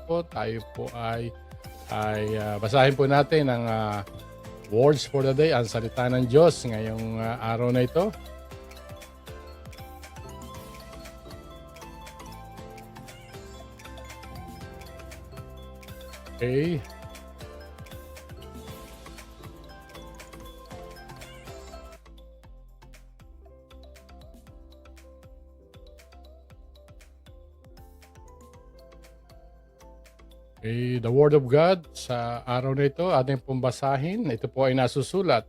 po, tayo po basahin po natin ang words for the day, ang salita ng Diyos ngayong araw na ito. Okay. Okay, the Word of God sa araw na ito, ating pong basahin. Ito po ay nasusulat.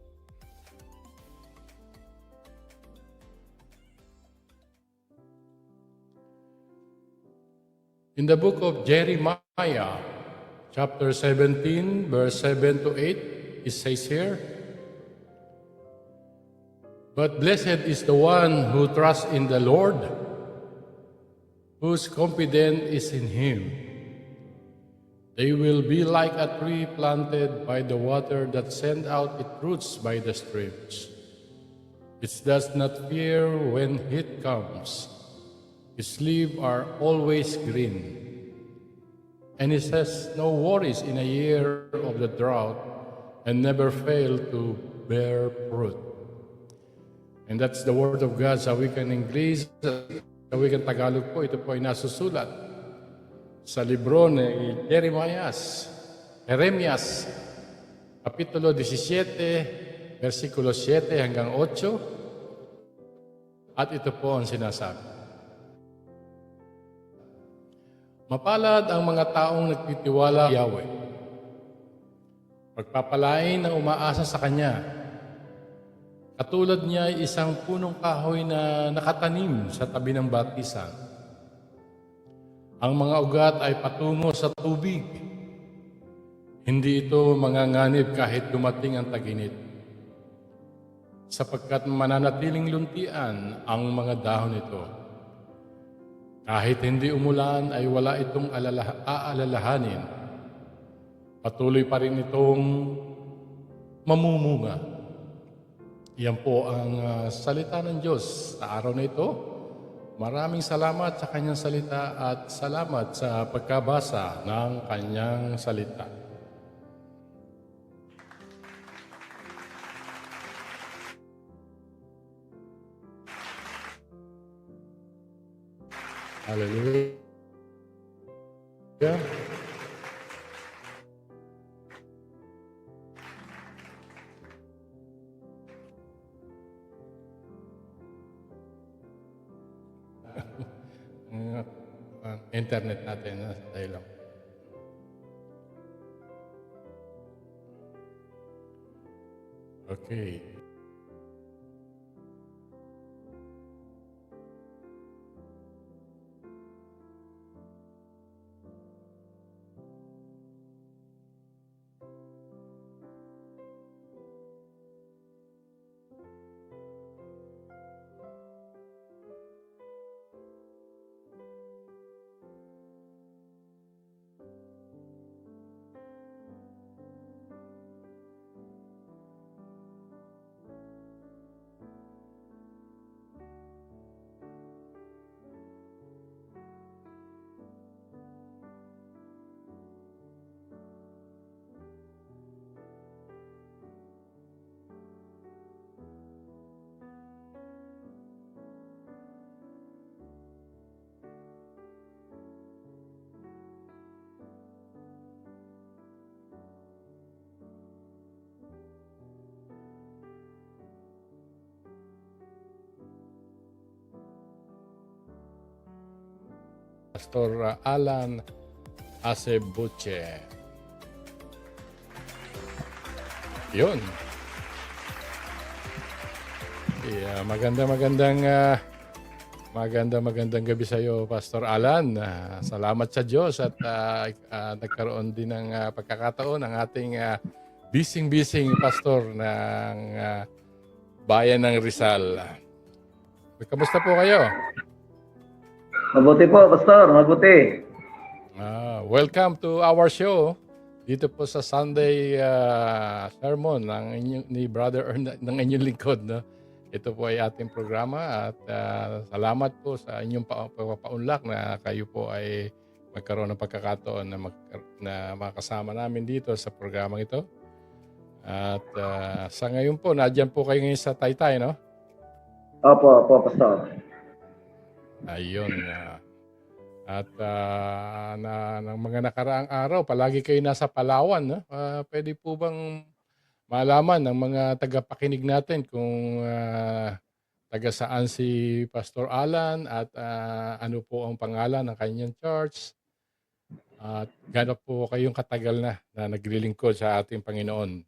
In the book of Jeremiah, chapter 17, verse 7 to 8, it says here, "But blessed is the one who trusts in the Lord, whose confidence is in Him. They will be like a tree planted by the water that sends out its roots by the streams. It does not fear when heat comes. Its leaves are always green. And it has no worries in a year of the drought and never fail to bear fruit." And that's the Word of God sa wikang English. Sa wikang Tagalog po, ito po ay nasusulat sa libro ni Jeremias, Kapitulo 17, versikulo 7 hanggang 8. At ito po ang sinasabi. Mapalad ang mga taong nagtitiwala kay Yahweh. Pagpapalain ang umaasa sa Kanya. Katulad niya ay isang punong kahoy na nakatanim sa tabi ng batisan. Ang mga ugat ay patungo sa tubig. Hindi ito manganganib kahit dumating ang tag-init, sapagkat mananatiling luntian ang mga dahon nito. Kahit hindi umulan ay wala itong aalalahanin. Patuloy pa rin itong mamumunga. Yan po ang salita ng Diyos sa araw na ito. Maraming salamat sa Kanyang salita at salamat sa pagkabasa ng Kanyang salita. Hallelujah. Internet natin tayo lang. Okay. Pastor Alan Acebuche. Yun. Yeah, magandang gabi sa iyo, Pastor Alan. Salamat sa Diyos at nagkaroon din ng pagkakataon ng ating bising-bising pastor ng bayan ng Rizal. Kamusta po kayo? Mabuti po, Pastor. Mabuti. Welcome to our show. Dito po sa Sunday sermon ni Brother ng inyong lingkod. No? Ito po ay ating programa at salamat po sa inyong pagpapaunlak na kayo po ay magkaroon ng pagkakataon na makasama namin dito sa programang ito. At sa ngayon po, nandiyan po kayo ngayon sa Taytay, no? Opo, Pastor. Ayun. At ng mga nakaraang araw, palagi kayo nasa Palawan, no? Pwede po bang malaman ng mga tagapakinig natin kung taga saan si Pastor Alan at ano po ang pangalan ng kanyang church? At gaano po kayong katagal na naglilingkod sa ating Panginoon?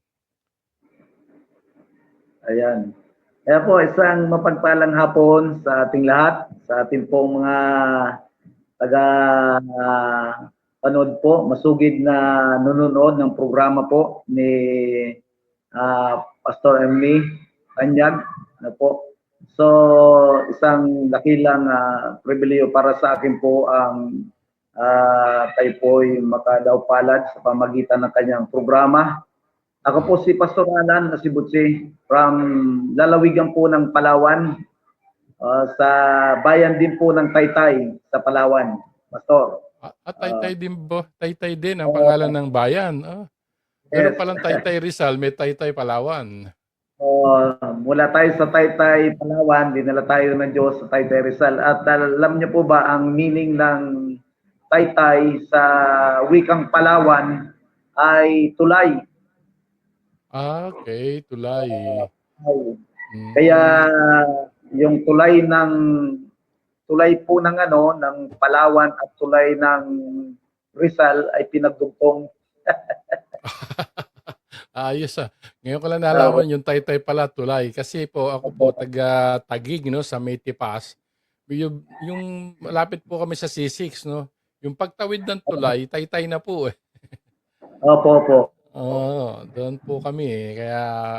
Ayan. Kaya po, isang mapagpalang hapon sa ating lahat, sa ating pong mga taga panood po, masugid na nanonood ng programa po ni Pastor Emily Kanyag. Ano po. So, isang dakilang pribilehyo para sa akin po ang tayo po'y makadaw palad sa pamagitan ng kanyang programa. Ako po si Pastor Alan Nasibutsi from lalawigan po ng Palawan, sa bayan din po ng Taytay sa Palawan, Pastor. Taytay din ba? Taytay din ang pangalan ng bayan. Pero Yes. palang Taytay Rizal, may Taytay Palawan. Mula tayo sa Taytay Palawan, dinala tayo ng Diyos sa Taytay Rizal. At alam niyo po ba ang meaning ng Taytay sa wikang Palawan ay tulay. Okay, tulay. Kaya yung tulay po ng ng Palawan at tulay ng Rizal ay pinagdugtong. Ayos Ngayon ko lang nalaman yung Taytay pala tulay. Kasi po ako po taga Taguig, no, sa Maytipas. Yung malapit po kami sa C6, no. Yung pagtawid ng tulay, Taytay na po eh. Opo. Doon po kami eh.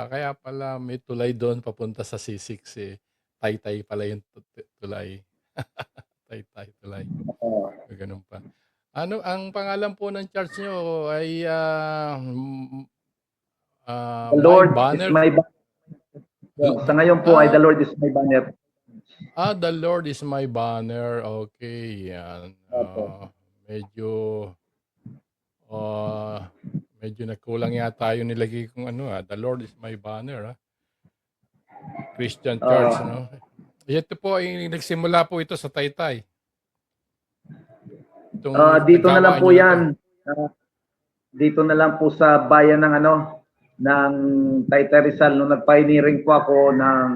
Kaya pala may tulay doon papunta sa C6 eh. Taytay pala yung tulay. Taytay, tulay. Ganun pa. Ano ang pangalan po ng church nyo ay The Lord Banner? is my banner. Sa ngayon po ay The Lord is my banner. The Lord is my banner. Okay, yan. Medyo nakulang yata yung nilagay kong The Lord is my banner, Christian Church, no? Ito po ay nagsimula po ito sa Taytay. Dito na lang po yan. Dito na lang po sa bayan ng ng Taytay Rizal nung nag-pioneering po ako ng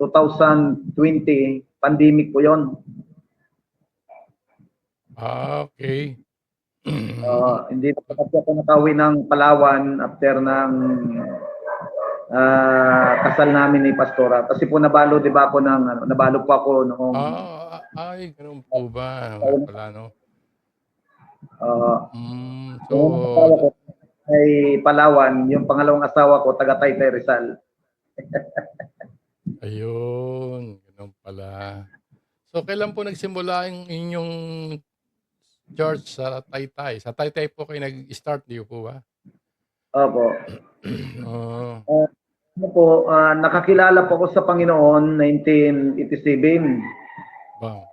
2020, pandemic po yon. Okay. Hindi na ako nakauwi ng Palawan after ng kasal namin ni Pastora. Kasi po nabalo, di ba ako nabalo po ako noong... Ay, ganun po ba? Wala, no? asawa ko ay Palawan, yung pangalawang asawa ko, taga Taytay Rizal. Ayun, ganun pala. So, kailan po nagsimula yung inyong church sa Taytay? Sa Taytay po kayo nag-start, di po ba? Opo. Nakakilala po ako sa Panginoon 1987. Wow.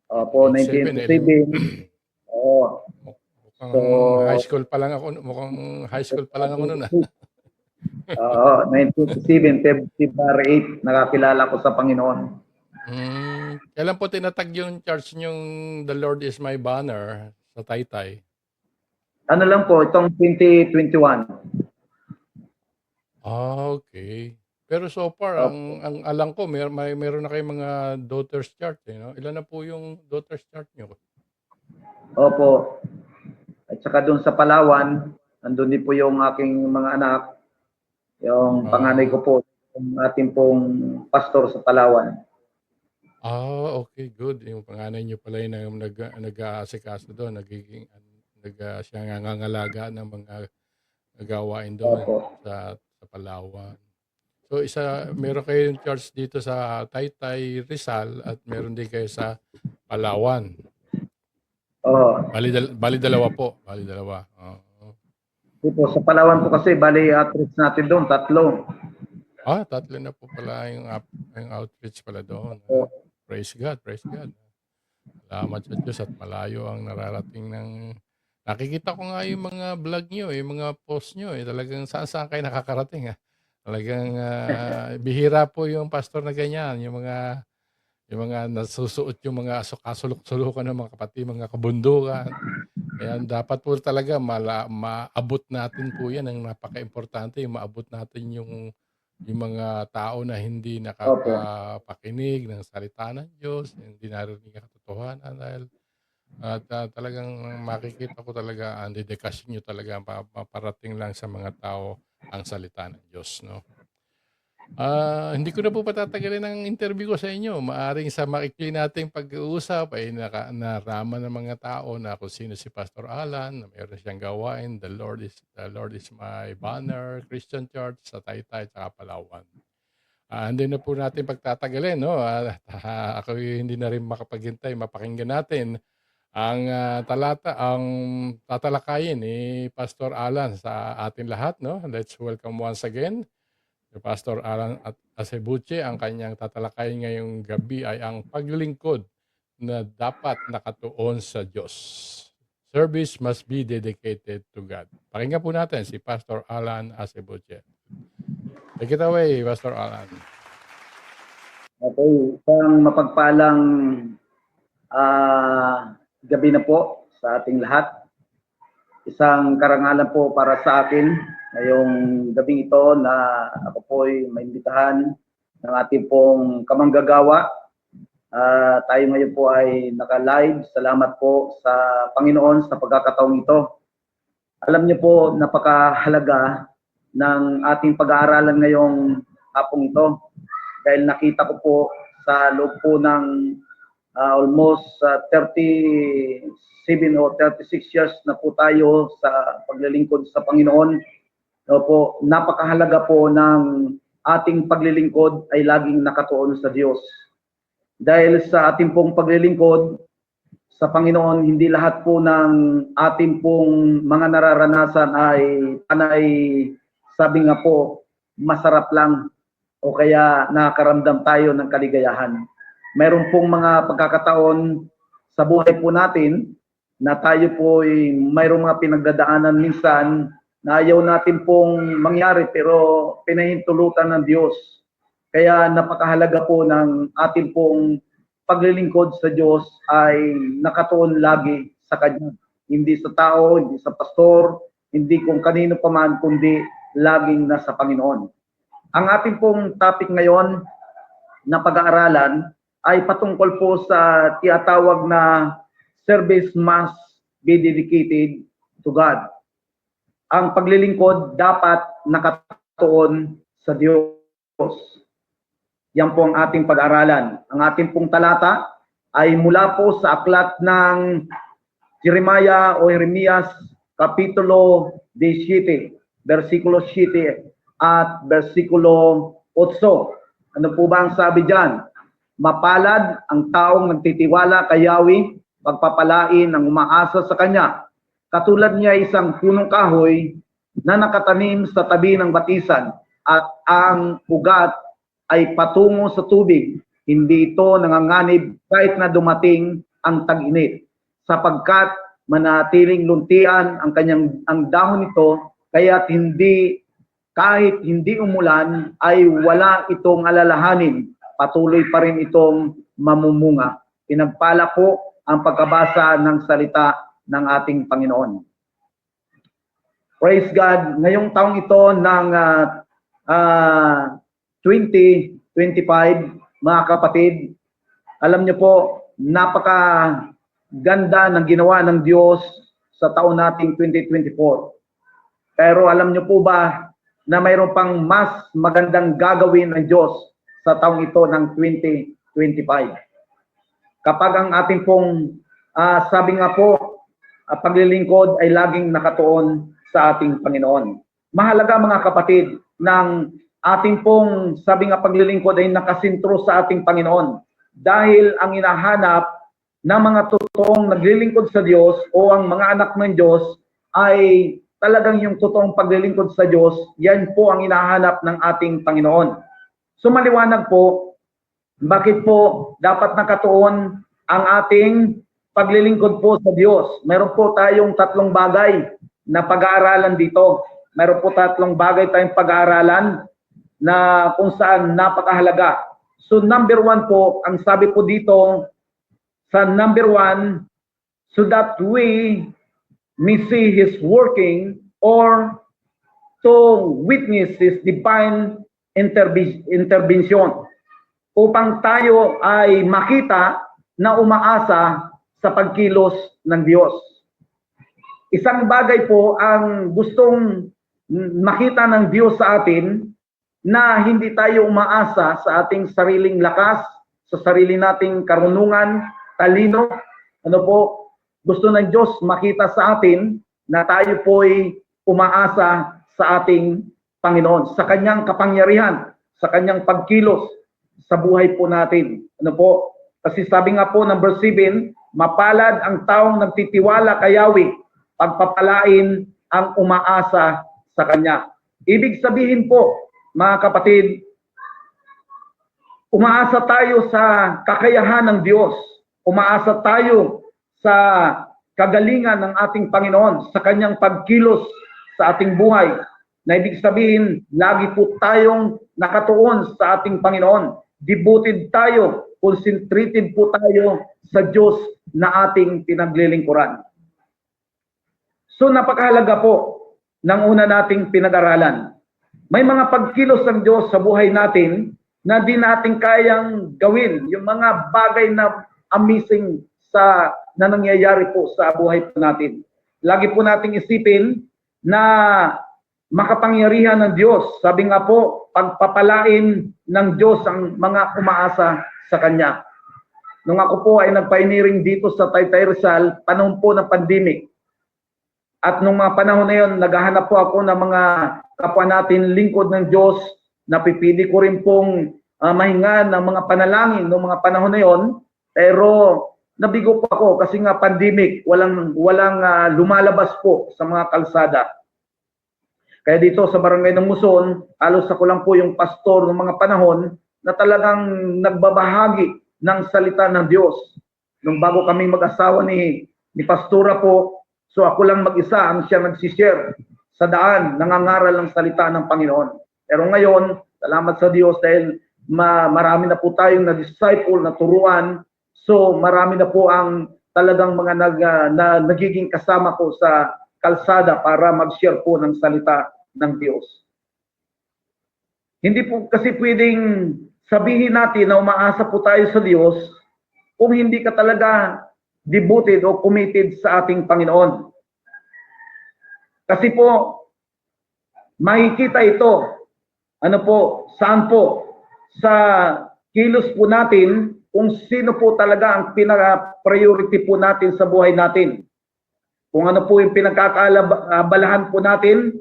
Opo, 1987. Oo. Mukhang high school pa lang ako noon. 1987, February 8, nakakilala ko sa Panginoon. Kailan po tinatag yung church niyong The Lord is my banner sa Taytay? Ano lang po, itong 2021. Okay. Pero so far, ang alam ko, meron na kayong mga daughters church, no? Ilan na po yung daughters church niyo? Opo. At saka doon sa Palawan, andun din po yung aking mga anak. Yung panganay ko po, yung ating pong pastor sa Palawan. Okay, good. Yung panganay niyo pala yung nag-aasikaso doon, siya ngangangalaga ng mga gawain doon sa Palawan. So meron kayong church dito sa Taytay Rizal at meron din kayo sa Palawan. Bali dalawa po. Dito sa Palawan po kasi bali outreach natin doon, 3. Tatlo na po pala yung outreach pala doon. Praise God. Salamat sa Diyos at malayo ang nararating ng nakikita ko nga yung mga vlog niyo, yung mga post niyo, talagang saan-saan kayo nakakarating, Talagang, bihira po yung pastor na ganyan, yung mga nasusuot yung mga kasulok-sulukan ng mga kapatid, mga kabundukan. Kaya dapat po talaga maabot natin po 'yan, ang napakaimportante yung maabot natin yung mga tao na hindi Opo. nakakapakinig ng salita ng Diyos, hindi naririnig ang katotohanan dahil at, talagang makikita ko talaga ang dedikasyon niyo talaga maparating lang sa mga tao ang salita ng Diyos, 'no? Hindi ko na po patatagalin ang interview ko sa inyo. Maaring sa maikli nating pag-uusap ay naraman ng mga tao na kung sino si Pastor Alan, na meron siyang gawain, the Lord is my banner, Christian Church sa Taytay at Palawan. Hindi na po natin pagtatagalin, no? Ako hindi na rin makapaghintay, mapakinggan natin ang tatalakayin ni Pastor Alan sa atin lahat, no? Let's welcome once again si Pastor Alan at Acebuche. Ang kanyang tatalakayin ngayong gabi ay ang paglilingkod na dapat nakatuon sa Diyos. Service must be dedicated to God. Pakinggan po natin si Pastor Alan Acebuche. Take it away, Pastor Alan. Okay, isang mapagpalang gabi na po sa ating lahat. Isang karangalan po para sa akin ngayong gabing ito na ako po ay maimbitahan ng ating pong kamanggagawa. Tayo ngayon po ay naka-live. Salamat po sa Panginoon sa pagkakataong ito. Alam niyo po, napakahalaga ng ating pag-aaralan ngayong hapong ito dahil nakita ko po sa loob po ng almost 37 o 36 years na po tayo sa paglilingkod sa Panginoon. Po, napakahalaga po ng ating paglilingkod ay laging nakatuon sa Diyos. Dahil sa ating pong paglilingkod sa Panginoon, hindi lahat po ng ating pong mga nararanasan ay panay, sabi nga po, masarap lang o kaya nakakaramdam tayo ng kaligayahan. Mayroon pong mga pagkakataon sa buhay po natin na tayo po ay mayroong mga pinagdadaanan minsan na ayaw natin pong mangyari pero pinahintulutan ng Diyos. Kaya napakahalaga po ng ating pong paglilingkod sa Diyos ay nakatuon lagi sa Kanya. Hindi sa tao, hindi sa pastor, hindi kung kanino pa man, kundi laging nasa Panginoon. Ang ating pong topic ngayon na pag-aaralan ay patungkol po sa tinatawag na service must be dedicated to God. Ang paglilingkod dapat nakatuon sa Diyos. Yan po ang ating pag-aaralan. Ang ating pong talata ay mula po sa aklat ng Jeremiah o Jeremias Kapitulo 17, versikulo 7 at versikulo 8. Ano po ba ang sabi diyan? Mapalad ang taong nagtitiwala kay Yahweh, pagpapalain ang umaasa sa Kanya. Katulad niya isang punong kahoy na nakatanim sa tabi ng batisan at ang ugat ay patungo sa tubig. Hindi ito nanganganib kahit na dumating ang tag-init, sapagkat manatiling luntian ang dahon nito, kaya't kahit hindi umulan ay wala itong alalahanin, patuloy pa rin itong mamumunga. Pinagpala po ang pagkabasa ng salita ng ating Panginoon. Praise God. Ngayong taong ito ng 2025, mga kapatid, alam niyo po, napakaganda ng ginawa ng Diyos sa taon nating 2024. Pero alam niyo po ba na mayroon pang mas magandang gagawin ng Diyos sa taong ito ng 2025? Kapag ang ating pong, sabi nga po, paglilingkod ay laging nakatuon sa ating Panginoon. Mahalaga mga kapatid ng ating pong, sabi nga, paglilingkod ay nakasintro sa ating Panginoon. Dahil ang hinahanap ng mga totoong naglilingkod sa Diyos o ang mga anak ng Diyos ay talagang yung totoong paglilingkod sa Diyos, yan po ang hinahanap ng ating Panginoon. So maliwanag po, bakit po dapat nakatuon ang ating paglilingkod po sa Diyos. Meron po tayong tatlong bagay na pag-aaralan dito. Meron po tatlong bagay tayong pag-aaralan na kung saan napakahalaga. So number 1 po, ang sabi po dito sa number 1, so that we may see His working or to witness His divine intervention, upang tayo ay makita na umaasa sa pagkilos ng Diyos. Isang bagay po ang gustong makita ng Diyos sa atin, na hindi tayo umaasa sa ating sariling lakas, sa sarili nating karunungan, talino. Ano po, gusto ng Diyos makita sa atin na tayo po'y umaasa sa ating Panginoon, sa kanyang kapangyarihan, sa kanyang pagkilos sa buhay po natin. Ano po? Kasi sabi nga po ng verse 7, mapalad ang taong nagtitiwala kay Yahweh, pagpapalain ang umaasa sa kanya. Ibig sabihin po, mga kapatid, umaasa tayo sa kakayahan ng Diyos. Umaasa tayo sa kagalingan ng ating Panginoon, sa kanyang pagkilos sa ating buhay. Na ibig sabihin, lagi po tayong nakatuon sa ating Panginoon. Devoted tayo, concentrated po tayo sa Diyos na ating pinaglilingkuran. So napakahalaga po ng una nating pinag-aralan. May mga pagkilos ng Diyos sa buhay natin na di natin kayang gawin. Yung mga bagay na amazing na nangyayari po sa buhay po natin. Lagi po nating isipin na makapangyarihan ng Diyos. Sabi nga po, pagpapalain ng Diyos ang mga umaasa sa Kanya. Nung ako po ay nagpioneering dito sa Taytay Rizal, panahon po ng pandemic. At nung mga panahon na yun, naghahanap po ako ng mga kapwa natin lingkod ng Diyos. Napipili ko rin pong mahinga ng mga panalangin noong mga panahon na yun. Pero nabigo po ako kasi nga pandemic, walang lumalabas po sa mga kalsada. Kaya dito sa barangay ng Muson, halos ako lang po yung pastor ng mga panahon na talagang nagbabahagi ng salita ng Diyos. Nung bago kami mag-asawa ni pastora po, so ako lang mag-isa ang siya nagsishare sa daan, nangangaral ng salita ng Panginoon. Pero ngayon, salamat sa Diyos dahil marami na po tayong na-disciple, na turuan. So marami na po ang talagang mga nagiging kasama ko sa kalsada para mag-share po ng salita ng Diyos. Hindi po kasi pwedeng sabihin natin na umaasa po tayo sa Diyos kung hindi ka talaga devoted o committed sa ating Panginoon. Kasi po, makikita ito, saan po? Sa kilos po natin, kung sino po talaga ang pinaka-priority po natin sa buhay natin. Kung ano po yung pinagkakaabalahan po natin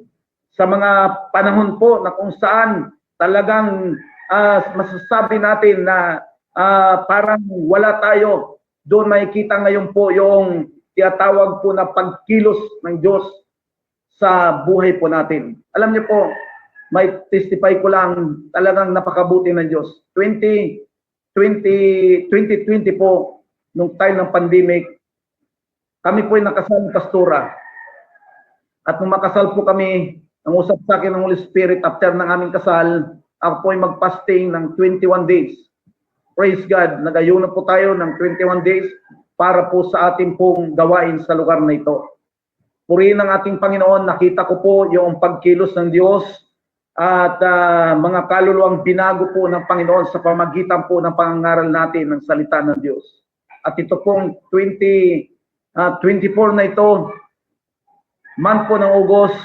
sa mga panahon po na kung saan talagang masasabi natin na parang wala tayo. Doon makikita ngayon po yung tinatawag po na pagkilos ng Diyos sa buhay po natin. Alam niyo po, may testify ko lang, talagang napakabuti ng Diyos. 2020 po, nung time ng pandemic, kami po ay nakasal ng pastora. At nung makasal po kami, ang usap sa akin ng Holy Spirit after ng aming kasal, ako po ay mag-fasting ng 21 days. Praise God, nag-ayuno po tayo ng 21 days para po sa ating pong gawain sa lugar na ito. Purihin ng ating Panginoon, nakita ko po yung pagkilos ng Diyos at mga kaluluwang binago po ng Panginoon sa pamagitan po ng pangangaral natin ng salita ng Diyos. At ito pong 24 na ito, month po ng August,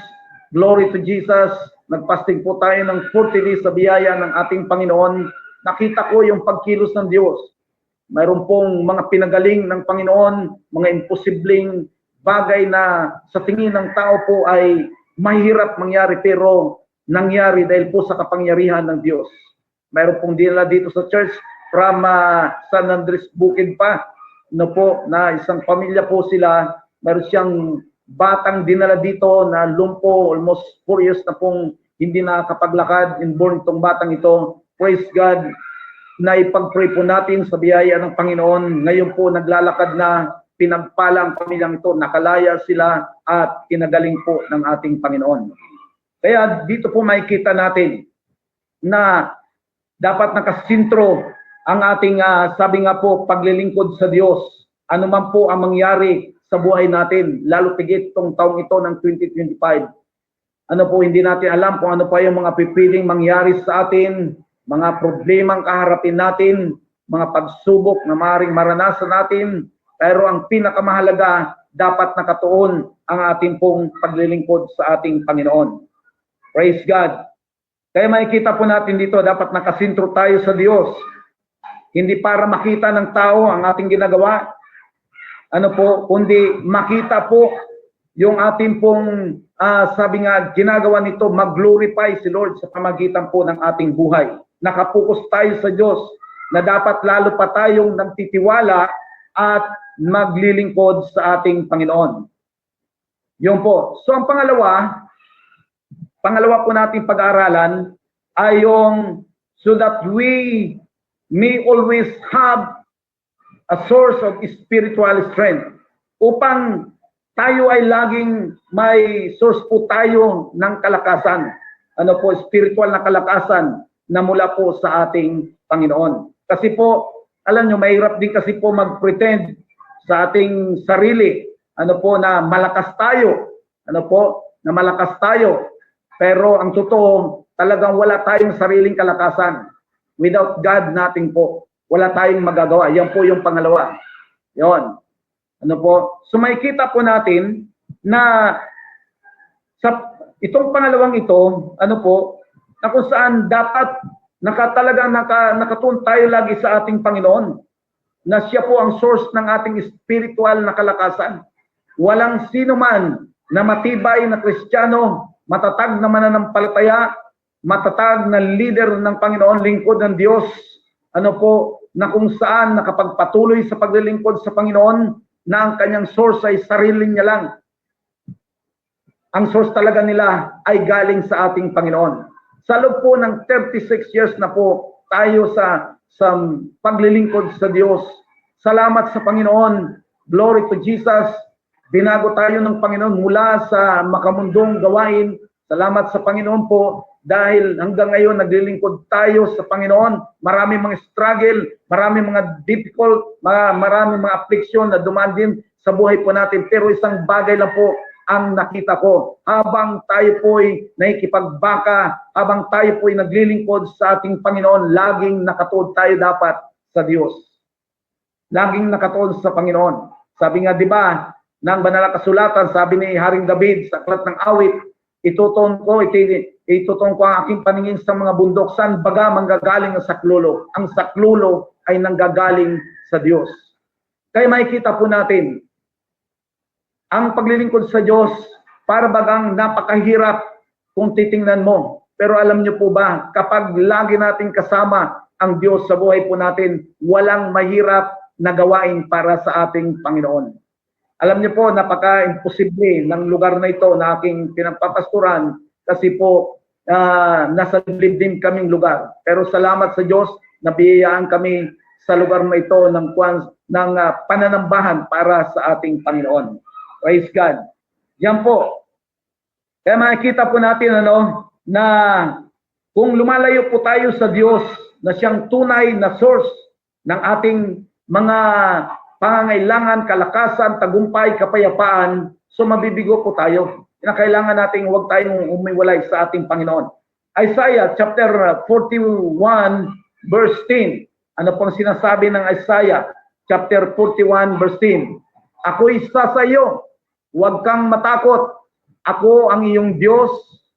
glory to Jesus, nagpasting po tayo ng 40 days sa biyaya ng ating Panginoon. Nakita ko yung pagkilos ng Diyos. Mayroon pong mga pinagaling ng Panginoon, mga imposibleng bagay na sa tingin ng tao po ay mahirap mangyari pero nangyari dahil po sa kapangyarihan ng Diyos. Mayroon pong dinala dito sa church from San Andres Bukid pa, na isang pamilya po sila. Mayroon siyang batang dinala dito na lumpo, almost 4 years na pong hindi nakakapaglakad, inborn itong batang ito. Praise God. na ipag-pray po natin sa biyaya ng Panginoon. Ngayon po naglalakad na, pinagpala ang pamilyang ito, nakalaya sila at kinagaling po ng ating Panginoon. Kaya dito po makikita natin na dapat nakasintro ang ating, sabi nga po, paglilingkod sa Diyos. Ano man po ang mangyari sa buhay natin, lalo tigit itong taong ito ng 2025. Ano po, hindi natin alam kung ano pa yung mga pipiling mangyari sa atin, mga problemang kaharapin natin, mga pagsubok na maaaring maranasan natin, pero ang pinakamahalaga, dapat nakatuon ang ating pong paglilingkod sa ating Panginoon. Praise God. Kaya makikita po natin dito, dapat nakasintro tayo sa Diyos. Hindi para makita ng tao ang ating ginagawa, ano po, kundi makita po yung ating pong, sabi nga, ginagawa nito, mag-glorify si Lord sa pamagitan po ng ating buhay. Nakapokus tayo sa Diyos na dapat lalo pa tayong nagtitiwala at maglilingkod sa ating Panginoon. Yun po. So ang pangalawa po nating pag-aaralan ay yung so that we may always have a source of spiritual strength. Upang tayo ay laging may source po tayo ng kalakasan. Ano po, spiritual na kalakasan na mula po sa ating Panginoon. Kasi po, alam nyo, mahirap din kasi po mag-pretend sa ating sarili. Ano po, na malakas tayo. Ano po, na malakas tayo. Pero ang totoo, talagang wala tayong sariling kalakasan. Without God, nothing po. Wala tayong magagawa. Yan po yung pangalawa. Yon. Ano po? So makikita po natin na sa itong pangalawang ito, ano po, na kung saan dapat nakatuon tayo lagi sa ating Panginoon. Na siya po ang source ng ating spiritual na kalakasan. Walang sino man na matibay na Kristiyano, matatag na mananampalataya, matatag na leader ng Panginoon, lingkod ng Diyos, ano po, na kung saan nakapagpatuloy sa paglilingkod sa Panginoon, na ang kanyang source ay sarili niya lang. Ang source talaga nila ay galing sa ating Panginoon. Sa loob po ng 36 years na po tayo sa paglilingkod sa Diyos. Salamat sa Panginoon. Glory to Jesus. Binago tayo ng Panginoon mula sa makamundong gawain. Salamat sa Panginoon po dahil hanggang ngayon naglilingkod tayo sa Panginoon. Maraming mga struggle, maraming mga difficult, maraming mga affliction na dumaan din sa buhay po natin. Pero isang bagay lang po ang nakita ko. Habang tayo po'y nakikipagbaka, habang tayo po'y naglilingkod sa ating Panginoon, laging nakatuon tayo dapat sa Diyos. Laging nakatuon sa Panginoon. Sabi nga, di ba, ng banal na kasulatan, sabi ni Haring David sa Aklat ng Awit, itutuon ko ang aking paningin sa mga bundok, saan baga manggagaling ang saklulo. Ang saklulo ay nanggagaling sa Diyos. Kaya makikita po natin, ang paglilingkod sa Diyos, para bagang napakahirap kung titingnan mo. Pero alam niyo po ba, kapag lagi natin kasama ang Diyos sa buhay po natin, walang mahirap na gawain para sa ating Panginoon. Alam niyo po, napaka-imposible ng lugar na ito na aking pinagpapasturan kasi po nasa liblib kaming lugar. Pero salamat sa Diyos, nabiyayaan kami sa lugar na ito ng pananambahan para sa ating Panginoon. Praise God. Yan po. Kaya makikita po natin na kung lumalayo po tayo sa Diyos na siyang tunay na source ng ating mga pangangailangan, kalakasan, tagumpay, kapayapaan, so mabibigo po tayo. Kailangan nating huwag tayong umiwalay sa ating Panginoon. Isaiah chapter 41 verse 10. Ano pong sinasabi ng Isaiah chapter 41 verse 10? Ako isa sa iyo, huwag kang matakot. Ako ang iyong Diyos,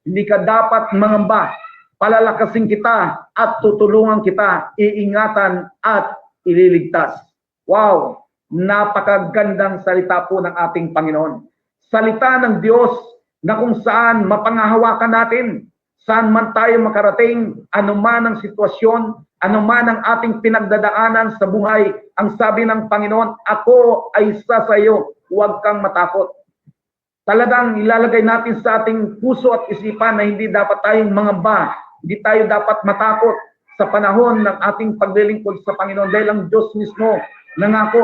hindi ka dapat mangamba. Palalakasin kita at tutulungan kita, iingatan at ililigtas. Wow! Napakagandang salita po ng ating Panginoon. Salita ng Diyos na kung saan mapangahawakan natin, saan man tayo makarating, anuman ang sitwasyon, anuman ang ating pinagdadaanan sa buhay, ang sabi ng Panginoon, ako ay isa sa iyo, huwag kang matakot. Talagang ilalagay natin sa ating puso at isipan na hindi dapat tayong mangamba, hindi tayo dapat matakot sa panahon ng ating paglilingkod sa Panginoon dahil ang Diyos mismo nangako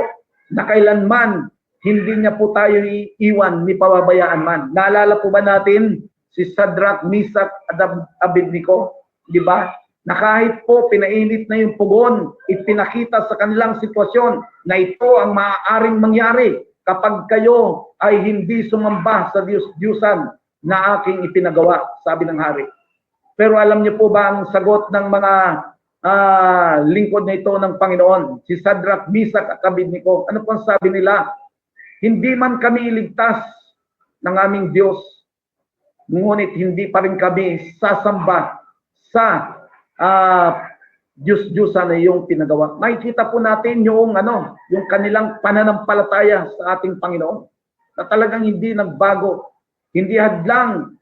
na kailanman hindi niya po tayo iiwan ni pababayaan man. Naalala po ba natin si Shadrach, Meshach, at Abednego? Di ba? Na kahit po pinainit na yung pugon, ipinakita sa kanilang sitwasyon na ito ang maaaring mangyari kapag kayo ay hindi sumamba sa Diyos-Diyusan na aking ipinagawa, sabi ng hari. Pero alam niyo po ba ang sagot ng mga lingkod na ito ng Panginoon? Si Shadrach, Meshach at Abednego, ano po ang sabi nila? Hindi man kami iligtas ng aming Diyos, ngunit hindi pa rin kami sasamba sa Diyos-Diyusan na iyong pinagawa. Makikita po natin yung yung kanilang pananampalataya sa ating Panginoon na talagang hindi nagbago, hindi hadlang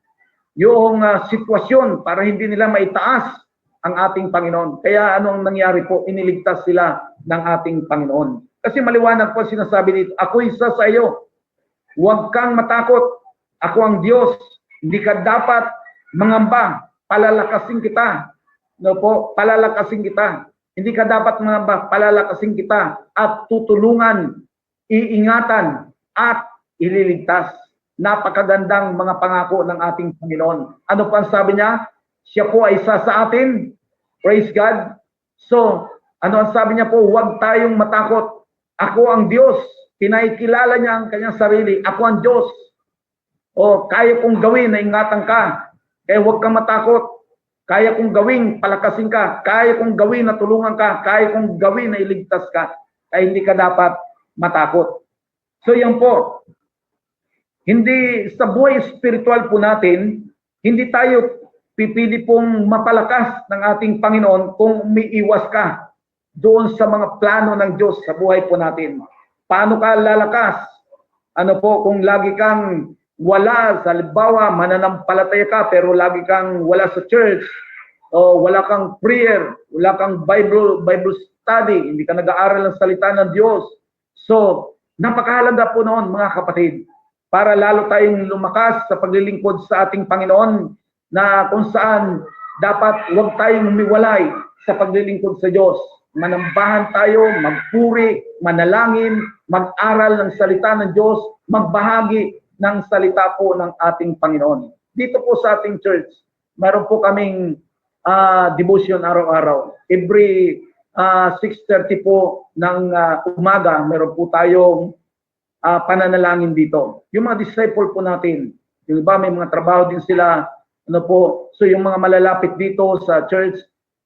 yung sitwasyon para hindi nila maitaas ang ating Panginoon. Kaya anong nangyari po? Iniligtas sila ng ating Panginoon. Kasi maliwanag po sinasabi dito, ako isa sa iyo, huwag kang matakot, ako ang Diyos, hindi ka dapat mangamba, palalakasin kita. No po, palalakasin kita. Hindi ka dapat mangamba, palalakasin kita at tutulungan, iingatan at ililigtas. Napakagandang mga pangako ng ating Panginoon. Ano pa ang sabi niya? Siya po ay isa sa atin. Praise God. So, ano ang sabi niya po? Huwag tayong matakot. Ako ang Diyos. Pinaikilala niya ang kanyang sarili. Ako ang Diyos. O, kaya kong gawin na ingatan ka. Kaya huwag kang matakot. Kaya kong gawin, palakasin ka. Kaya kong gawin na tulungan ka. Kaya kong gawin na iligtas ka. Kaya hindi ka dapat matakot. So yan po. Hindi sa buhay spiritual po natin, hindi tayo pipili pong mapalakas ng ating Panginoon kung umiiwas ka doon sa mga plano ng Diyos sa buhay po natin. Paano ka lalakas? Ano po kung lagi kang wala, sa halimbawa, mananampalataya ka pero lagi kang wala sa church, o wala kang prayer, wala kang Bible study, hindi ka nag-aaral ng salita ng Diyos. So, napakahalaga po noon mga kapatid, para lalo tayong lumakas sa paglilingkod sa ating Panginoon na kung saan dapat huwag tayong humiwalay sa paglilingkod sa Diyos. Manambahan tayo, magpuri, manalangin, mag-aral ng salita ng Diyos, magbahagi ng salita po ng ating Panginoon. Dito po sa ating church, meron po kaming devotion araw-araw. Every 6:30 po ng umaga, meron po tayong pananalangin dito. Yung mga disciple po natin, yung iba may mga trabaho din sila, ano po, so yung mga malalapit dito sa church,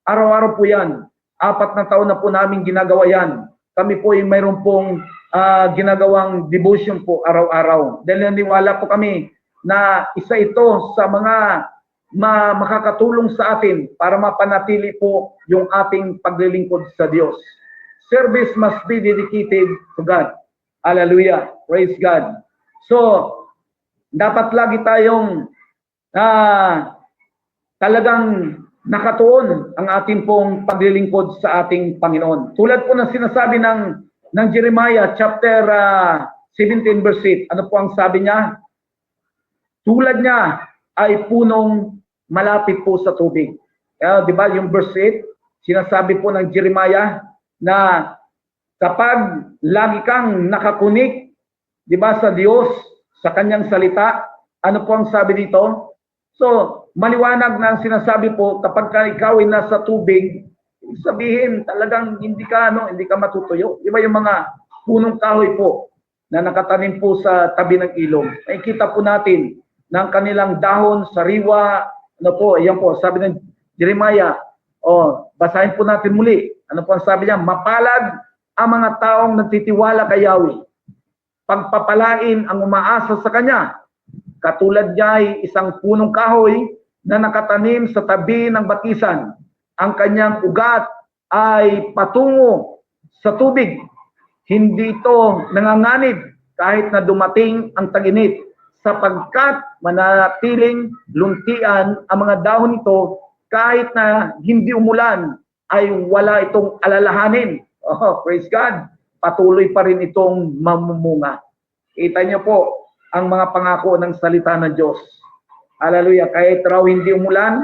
araw-araw po yan. 4 na taon na po namin ginagawa yan. Kami po ay mayroon pong ginagawang devotion po araw-araw. Dahil naniwala po kami na isa ito sa mga makakatulong sa atin para mapanatili po yung ating paglilingkod sa Diyos. Service must be dedicated to God. Hallelujah. Praise God. So, dapat lagi tayong talagang nakatuon ang ating pong paglilingkod sa ating Panginoon. Tulad po ng sinasabi ng Jeremiah chapter 17 verse 8. Ano po ang sabi niya? Tulad niya ay punong malapit po sa tubig. Di ba yung verse 8, sinasabi po ng Jeremiah na kapag lagi kang nakakunik, di ba, sa Diyos, sa kanyang salita, ano po ang sabi dito? So, maliwanag na ang sinasabi po, kapag ikaw ay nasa tubig, sabihin talagang hindi ka matutuyo. Di ba yung mga punong kahoy po na nakatanim po sa tabi ng ilog? Nakikita po natin ng kanilang dahon, sariwa, ano po, ayan po, sabi ng Jeremiah, basahin po natin muli. Ano po ang sabi niya? Mapalad ang mga taong nagtitiwala kay Yahweh. Pagpapalain ang umaasa sa Kanya. Katulad niya ay isang punong kahoy na nakatanim sa tabi ng batisan. Ang kanyang ugat ay patungo sa tubig. Hindi ito nanganganib kahit na dumating ang tag-init, sapagkat manatiling luntian ang mga dahon nito kahit na hindi umulan ay wala itong alalahanin. Praise God. Patuloy pa rin itong mamumunga. Kita niyo po ang mga pangako ng salita ng Diyos. Hallelujah. Kahit raw hindi umulan,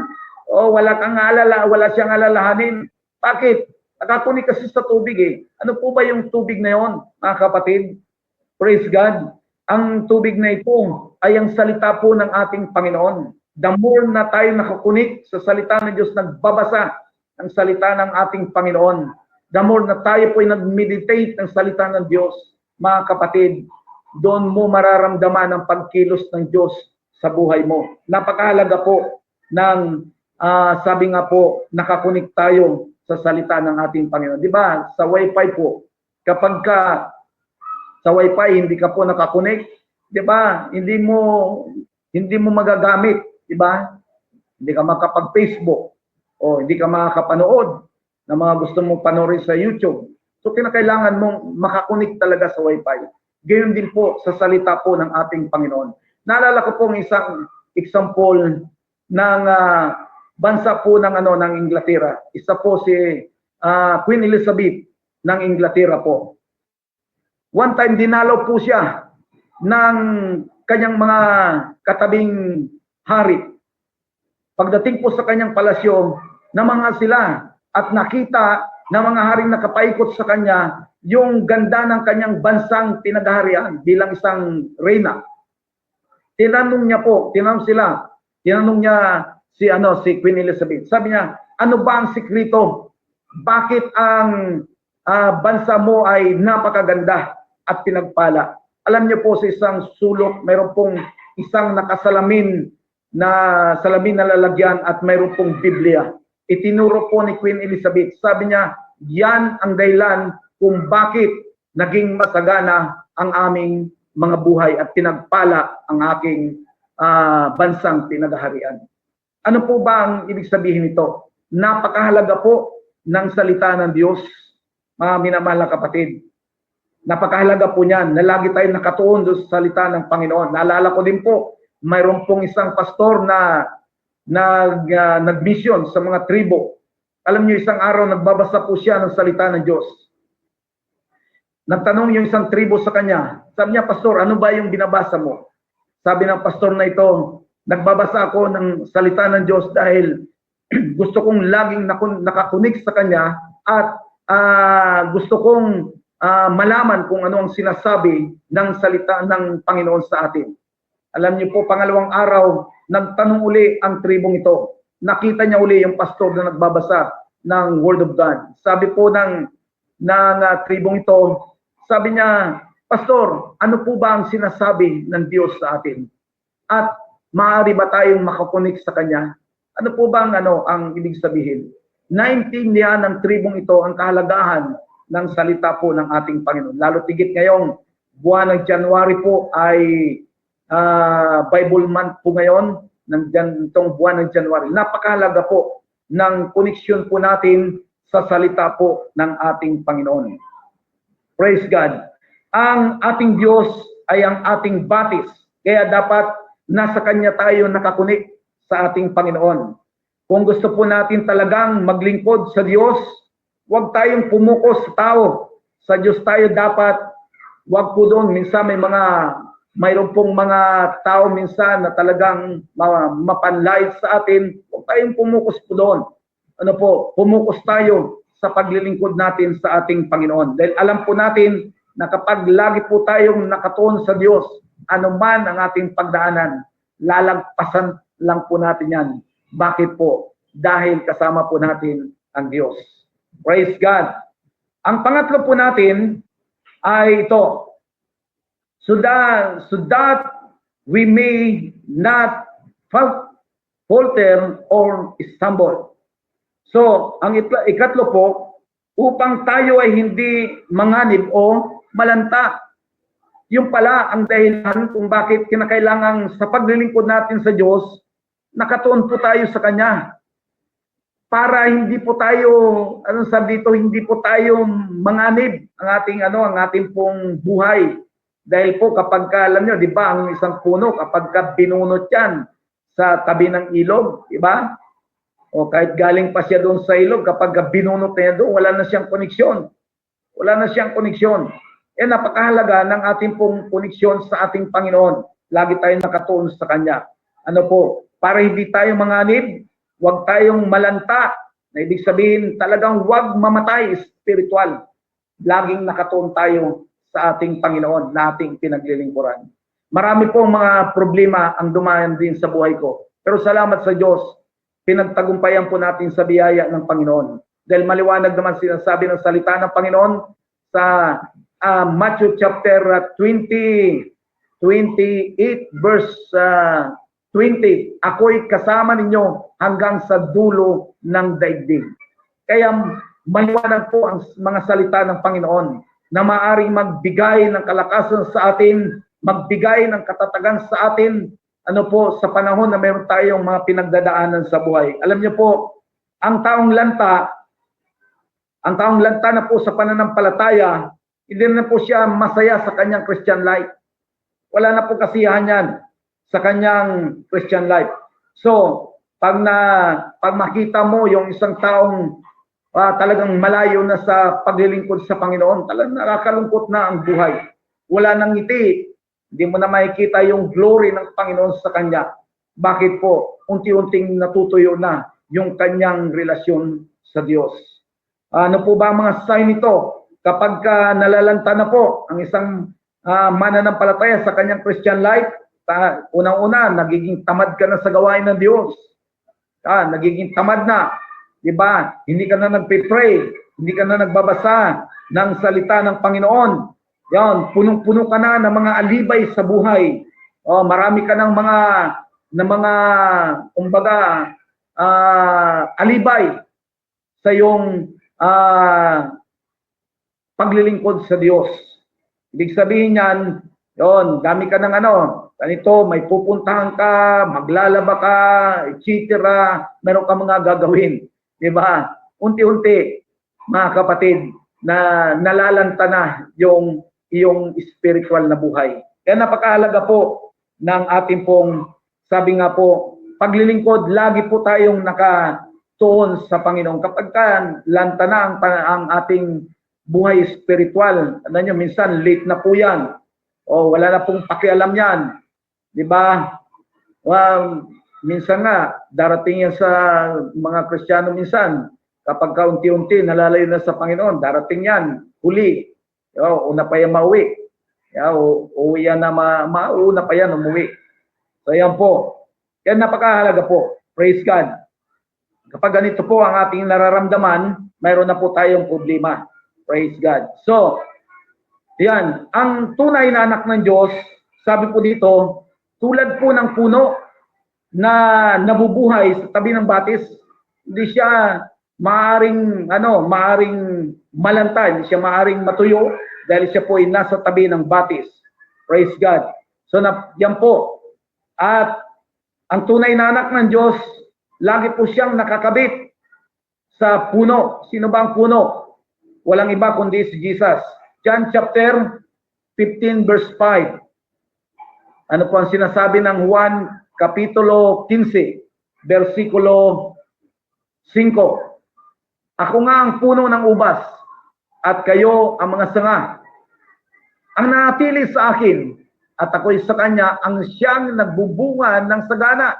wala siyang alalahanin. Bakit? Nakakunik kasi sa tubig eh. Ano po ba yung tubig na yon, mga kapatid? Praise God. Ang tubig na ito ay ang salita po ng ating Panginoon. The more na tayo nakakunik sa salita ng Diyos, nagbabasa ng salita ng ating Panginoon, the more na tayo po ay nag-meditate ng salita ng Diyos, mga kapatid, doon mo mararamdaman ang pagkilos ng Diyos sa buhay mo. Napakahalaga po ng sabi nga po, nakakunik tayo sa salita ng ating Panginoon. Di ba? Sa Wi-Fi po, kapag ka sa Wi-Fi hindi ka po nakakunik, di ba? Hindi mo magagamit, di ba? Hindi ka makapag-Facebook o hindi ka makakapanood ng mga gusto mong panoorin sa YouTube. So kinakailangan mong makakunik talaga sa Wi-Fi. Gayon din po sa salita po ng ating Panginoon. Naalala ko pong isang example ng bansa po ng ng Inglaterra. Isa po si Queen Elizabeth ng Inglaterra po. One time dinalaw po siya ng kanyang mga katabing hari. Pagdating po sa kanyang palasyo, namanga sila at nakita ng mga haring nakapaikot sa kanya yung ganda ng kanyang bansang pinaghaharian bilang isang reyna. Tinanong niya si Queen Elizabeth. Sabi niya, ano ba ang sikreto? Bakit ang bansa mo ay napakaganda at pinagpala? Alam niyo po, sa isang sulok, mayroon pong isang nakasalamin na salamin na lalagyan at mayroon pong Biblia. Itinuro po ni Queen Elizabeth. Sabi niya, yan ang dahilan kung bakit naging masagana ang aming mga buhay at pinagpala ang aking bansang pinaghaharian. Ano po ba ang ibig sabihin nito? Napakahalaga po ng salita ng Diyos, mga minamahal na kapatid. Napakahalaga po niyan na lagi tayong nakatuon doon sa salita ng Panginoon. Naalala ko din po, mayroon pong isang pastor na nag-mission sa mga tribo. Alam niyo, isang araw nagbabasa po siya ng salita ng Diyos. Nagtanong yung isang tribo sa kanya. Sabi niya, Pastor, ano ba yung binabasa mo? Sabi ng pastor na ito, nagbabasa ako ng salita ng Diyos dahil gusto kong laging nakakunik sa kanya at gusto kong malaman kung ano ang sinasabi ng salita ng Panginoon sa atin. Alam niyo po, pangalawang araw, nagtanong uli ang tribong ito. Nakita niya uli yung pastor na nagbabasa ng Word of God. Sabi po ng tribong ito, sabi niya, Pastor, ano po ba ang sinasabi ng Diyos sa atin? At maaari ba tayong makakunik sa Kanya? Ano po ba ang ibig sabihin? Naintindihan ng tribong ito ang kahalagahan ng salita po ng ating Panginoon. Lalo tigit ngayong buwan ng January po ay Bible month po ngayon, itong buwan ng January. Napakahalaga po ng koneksyon po natin sa salita po ng ating Panginoon. Praise God. Ang ating Diyos ay ang ating batis. Kaya dapat nasa Kanya tayo nakakunik sa ating Panginoon. Kung gusto po natin talagang maglingkod sa Diyos, huwag tayong pumukos sa tao. Sa Diyos tayo dapat, huwag po doon. Minsan mayroon pong mga tao minsan na talagang mapanlait sa atin. Huwag tayong pumukos po doon. Pumukos tayo sa paglilingkod natin sa ating Panginoon. Dahil alam po natin na kapag lagi po tayong nakatuon sa Diyos, anuman ang ating pagdaanan, lalagpasan lang po natin yan. Bakit po? Dahil kasama po natin ang Diyos. Praise God. Ang pangatlo po natin ay ito. So that we may not falter or stumble. So, ang ikatlo po, upang tayo ay hindi manganib o malanta. Yung pala ang dahilan kung bakit kinakailangan sa paglilingkod natin sa Diyos, nakatuon po tayo sa Kanya. Para hindi po tayo, hindi po tayo manganib ang ating pong buhay. Dahil po kapag alam nyo, di ba, ang isang puno, kapag binunot yan sa tabi ng ilog, di ba? O kahit galing pa siya doon sa ilog, kapag binunot niya doon, wala na siyang koneksyon. Wala na siyang koneksyon. Napakahalaga ng ating pong koneksyon sa ating Panginoon. Lagi tayong nakatuon sa Kanya. Para hindi tayo manganib, huwag tayong malanta, Na ibig sabihin, talagang huwag mamatay spiritual. Laging nakatuon tayo sa ating Panginoon na ating pinaglilingkuran. Marami pong mga problema ang dumaan din sa buhay ko. Pero salamat sa Diyos, pinagtagumpayan po natin sa biyaya ng Panginoon. Dahil maliwanag naman sinasabi ng salita ng Panginoon sa Matthew chapter 28 verse 20, ako'y kasama ninyo hanggang sa dulo ng daigdig. Kaya maliwanag po ang mga salita ng Panginoon na maaring magbigay ng kalakasan sa atin, magbigay ng katatagan sa atin, ano po, sa panahon na mayroon tayong mga pinagdadaanan sa buhay. Alam niyo po, ang taong lanta na po sa pananampalataya, hindi na po siya masaya sa kanyang Christian life. Wala na po kasiyahan yan sa kanyang Christian life. So, pag makita mo yung isang taong talagang malayo na sa paglilingkod sa Panginoon, talagang nakakalungkot na ang buhay. Wala nang ngiti. Hindi mo na makikita yung glory ng Panginoon sa kanya. Bakit po? Unti-unting natutuyo na yung kanyang relasyon sa Diyos. Ano po ba ang mga sign nito? Kapag nalalanta na po ang isang mananampalataya sa kanyang Christian life, unang-una, nagiging tamad ka na sa gawain ng Diyos. Nagiging tamad na. Diba? Hindi ka na nagpe-pray. Hindi ka na nagbabasa ng salita ng Panginoon. Yan, punong-puno ka na ng mga alibay sa buhay. Marami ka ng mga kumbaga alibay sa iyong paglilingkod sa Diyos. Ibig sabihin yan, yon, dami ka ng ganito, may pupuntahan ka, maglalaba ka, etc. Meron ka mga gagawin. Diba? Unti-unti, mga kapatid, na nalalanta na yung iyong spiritual na buhay. Kaya napakahalaga po ng ating pong, sabi nga po, paglilingkod, lagi po tayong nakatuon sa Panginoon. Kapag lanta na ang ating buhay spiritual, minsan late na po yan. Wala na pong pakialam yan. Diba? Minsan nga, darating yan sa mga Kristiyano minsan, kapag kaunti-unti nalalayo na sa Panginoon, darating yan, huli. Una pa yan mauwi. Uwi yan na mauna pa yan umuwi. So yan po. Kaya napakahalaga po. Praise God. Kapag ganito po ang ating nararamdaman, mayroon na po tayong problema. Praise God. So, yan. Ang tunay na anak ng Diyos, sabi po dito, tulad po ng puno na nabubuhay sa tabi ng batis, hindi siya maaring malanta, hindi siya maaring matuyo dahil siya po ay nasa tabi ng batis. Praise God. So yan po. At ang tunay na anak ng Diyos, lagi po siyang nakakabit sa puno. Sino ba ang puno? Walang iba kundi si Jesus. John chapter 15 verse 5. Ano po ang sinasabi ng Juan kapitulo 15 versikulo 5. Ako nga ang puno ng ubas at kayo ang mga sanga. Ang nanatili sa akin at ako'y sa kanya ang siyang nagbubunga ng sagana,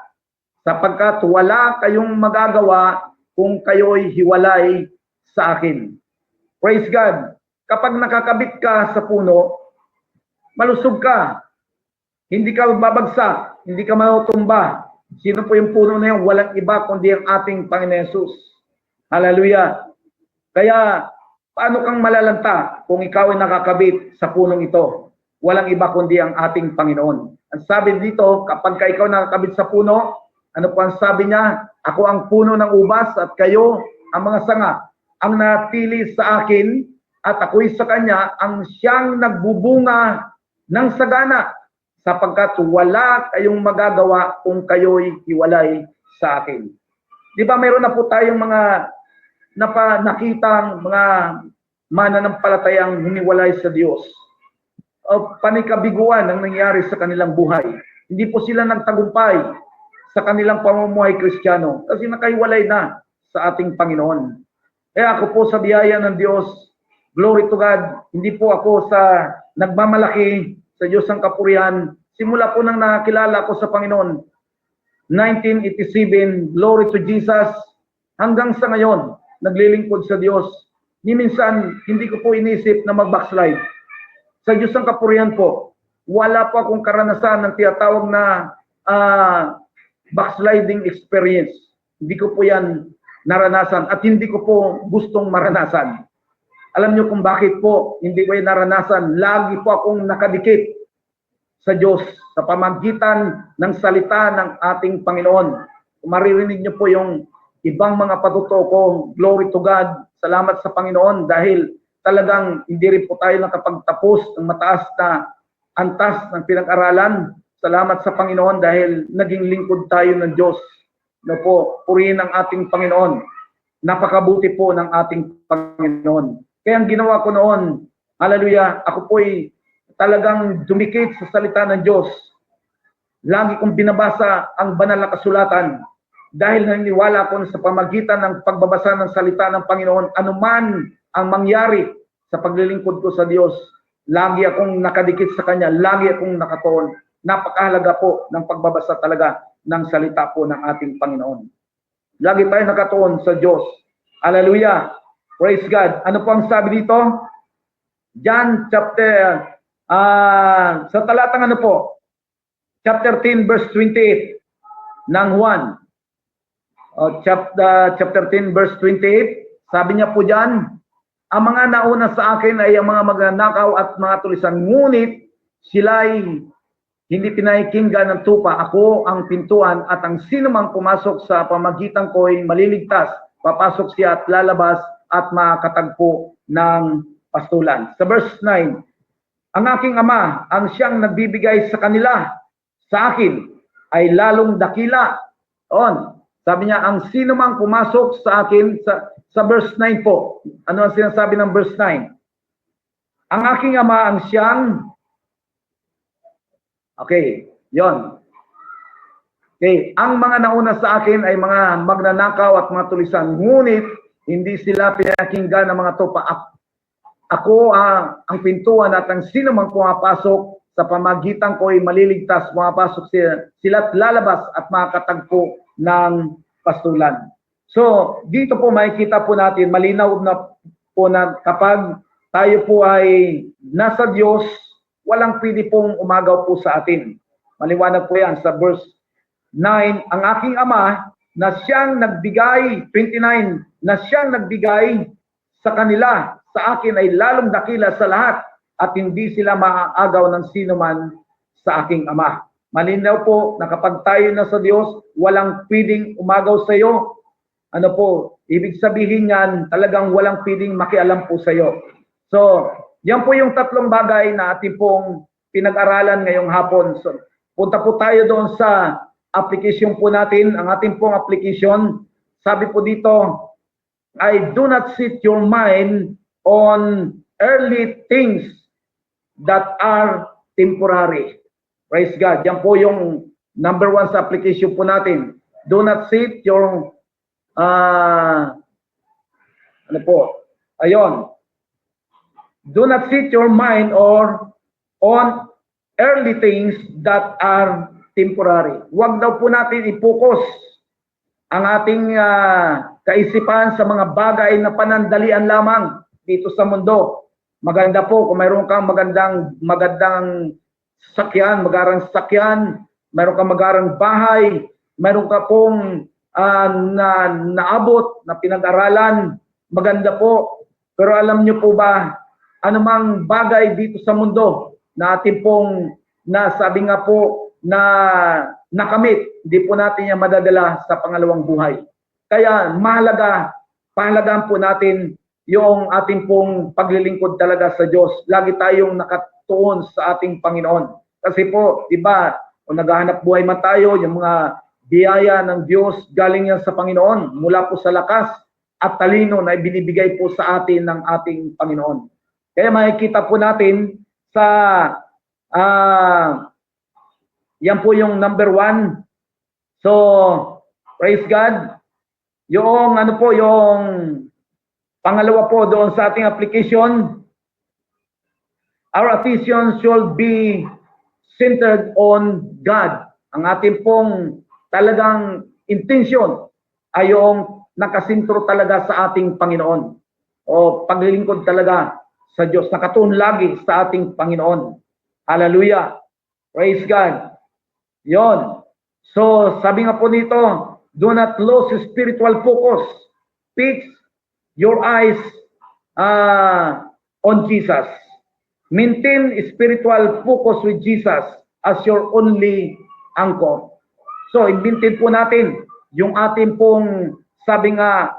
sapagkat wala kayong magagawa kung kayo'y hiwalay sa akin. Praise God. Kapag nakakabit ka sa puno, malusog ka. Hindi ka babagsak, hindi ka matutumba. Sino po yung puno na yun? Walang iba kundi ang ating Panginoon Jesus. Hallelujah. Kaya, paano kang malalanta kung ikaw ay nakakabit sa punong ito? Walang iba kundi ang ating Panginoon. Ang sabi dito, kapag ikaw nakakabit sa puno, ano po ang sabi niya? Ako ang puno ng ubas at kayo ang mga sanga. Ang natili sa akin at ako'y sa kanya ang siyang nagbubunga ng sagana, sapagkat wala kayong magagawa kung kayo'y hiwalay sa akin. Di ba mayroon na po tayong mga nakitang mga mananampalatayang hiniwalay sa Diyos. Panikabiguan ang nangyari sa kanilang buhay. Hindi po sila nagtagumpay sa kanilang pamumuhay Kristiyano kasi nakahiwalay na sa ating Panginoon. Kaya ako po sa biyaya ng Diyos, glory to God, hindi po ako sa nagmamalaki sa Diyos ang kapurihan. Simula po nang nakilala ko sa Panginoon, 1987, glory to Jesus, hanggang sa ngayon, naglilingkod sa Diyos. Ni minsan, hindi ko po inisip na mag-backslide. Sa Diyos ang kapurihan po, wala po akong karanasan ng tinatawag na backsliding experience. Hindi ko po yan naranasan at hindi ko po gustong maranasan. Alam niyo kung bakit po hindi ko yan naranasan? Lagi po akong nakadikit sa Diyos sa pamagitan ng salita ng ating Panginoon. Kung maririnig niyo po yung ibang mga patuto ko, glory to God, salamat sa Panginoon dahil talagang hindi rin po tayo nakapagtapos ng mataas na antas ng pinag-aralan. Salamat sa Panginoon dahil naging lingkod tayo ng Diyos. No po, purihin ang ating Panginoon. Napakabuti po ng ating Panginoon. Kaya ang ginawa ko noon, hallelujah, ako po'y talagang dumikit sa salita ng Diyos. Lagi kong binabasa ang banal na kasulatan dahil naniniwala ko sa pamagitan ng pagbabasa ng salita ng Panginoon, anuman ang mangyari sa paglilingkod ko sa Diyos, lagi akong nakadikit sa Kanya, lagi akong nakatuon. Napakahalaga po ng pagbabasa talaga ng salita po ng ating Panginoon. Lagi tayo nakatuon sa Diyos. Hallelujah! Praise God! Ano po ang sabi dito? John chapter, sa talatang ano po? Chapter 10 verse 28 ng Juan. Chapter 10 verse 28, sabi niya po dyan, ang mga nauna sa akin ay ang mga magnanakaw at mga tulisan, ngunit sila'y hindi pinakikinggan ng tupa. Ako ang pintuan at ang sinumang pumasok sa pamagitan ko ay maliligtas. Papasok siya at lalabas at makakatagpo ng pastulan. Sa verse 9, ang aking ama, ang siyang nagbibigay sa kanila, sa akin, ay lalong dakila. On. Sabi niya, ang sinumang pumasok sa akin, sa verse 9 po. Ano ang sinasabi ng verse 9? Ang aking ama, ang siyang okay, yon. Okay, ang mga nauna sa akin ay mga magnanakaw at mga tulisan, ngunit hindi sila pinakinggan ng mga tupa. Ako ang pintuan at ang sino mang pumapasok sa pamagitan ko ay maliligtas, pumapasok sila't lalabas at makakatagpo ng pastulan. So, dito po makikita po natin, malinaw na po na kapag tayo po ay nasa Diyos, walang pwede pong umagaw po sa atin. Maliwanag po yan sa verse 9. Ang aking ama na siyang nagbigay, 29, na siyang nagbigay sa kanila, sa akin ay lalong dakila sa lahat at hindi sila maaagaw ng sino man sa aking ama. Malinaw po na kapag tayo na sa Diyos, walang pwedeng umagaw sa iyo. Ano po, ibig sabihin yan, talagang walang pwedeng makialam po sa iyo. So, yan po yung tatlong bagay na ating pong pinag-aralan ngayong hapon. So, punta po tayo doon sa application po natin. Ang ating pong application, sabi po dito, I do not set your mind on earthly things that are temporary. Praise God. Yan po yung number 1 sa application po natin. Do not set your, ano po, ayun. Do not set your mind on earthly things that are temporary. Huwag daw po natin i-focus ang ating kaisipan sa mga bagay na panandalian lamang dito sa mundo. Maganda po kung mayroon kang magandang sakyan, magarang sakyan, mayroon kang magarang bahay, mayroon ka pong naabot na pinag-aralan, maganda po. Pero alam niyo po ba, anumang bagay dito sa mundo na ating pong nasabi nga po na nakamit, hindi po natin yan madadala sa pangalawang buhay. Kaya pahalagaan po natin yung ating pong paglilingkod talaga sa Diyos. Lagi tayong nakatuon sa ating Panginoon. Kasi po, di ba, kung naghahanap buhay man tayo, yung mga biyaya ng Diyos galing yan sa Panginoon mula po sa lakas at talino na ibinibigay po sa atin ng ating Panginoon. Kaya makikita po natin sa yan po yung number 1. So, praise God. Yung ano po, yung pangalawa po doon sa ating application, our attention should be centered on God. Ang ating pong talagang intention ay yung nakasintro talaga sa ating Panginoon. O paglilingkod talaga sa Diyos, nakatuon lagi sa ating Panginoon. Hallelujah. Praise God. Yon. So, sabi nga po nito, do not lose spiritual focus. Fix your eyes on Jesus. Maintain spiritual focus with Jesus as your only anchor. So, i-maintain po natin yung ating pong, sabi nga,